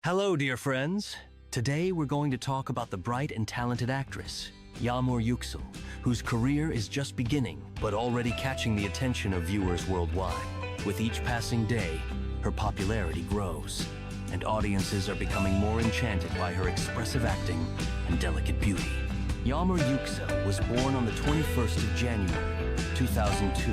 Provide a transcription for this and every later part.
Hello, dear friends. Today we're going to talk about the bright and talented actress, Yagmur Yuksel, whose career is just beginning, but already catching the attention of viewers worldwide. With each passing day, her popularity grows, and audiences are becoming more enchanted by her expressive acting and delicate beauty. Yagmur Yuksel was born on the 21st of January, 2002,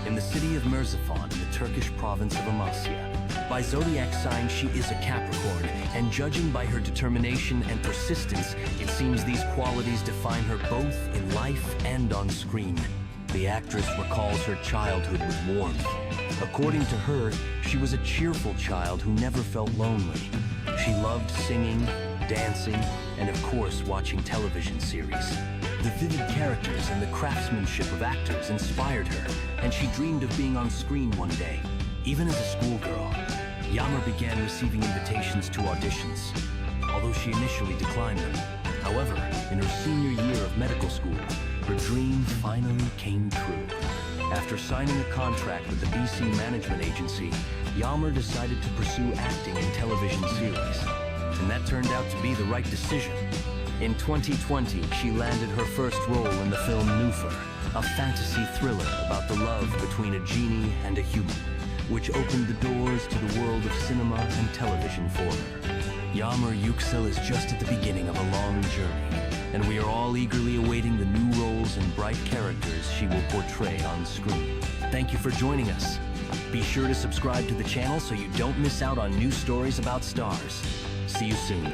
in the city of Merzifon'u in the Turkish province of Amasya. By zodiac sign, she is a Capricorn, and judging by her determination and persistence, it seems these qualities define her both in life and on screen. The actress recalls her childhood with warmth. According to her, she was a cheerful child who never felt lonely. She loved singing, dancing, and of course watching television series. The vivid characters and the craftsmanship of actors inspired her, and she dreamed of being on screen one day. Even as a schoolgirl, Yagmur began receiving invitations to auditions, although she initially declined them. However, in her senior year of medical school, her dream finally came true. After signing a contract with the BC management agency, Yagmur decided to pursue acting in television series, and that turned out to be the right decision. In 2020, she landed her first role in the film Nufar, a fantasy thriller about the love between a genie and a human, which opened the doors to the world of cinema and television for her. Yagmur Yuksel is just at the beginning of a long journey, and we are all eagerly awaiting the new roles and bright characters she will portray on screen. Thank you for joining us. Be sure to subscribe to the channel so you don't miss out on new stories about stars. See you soon.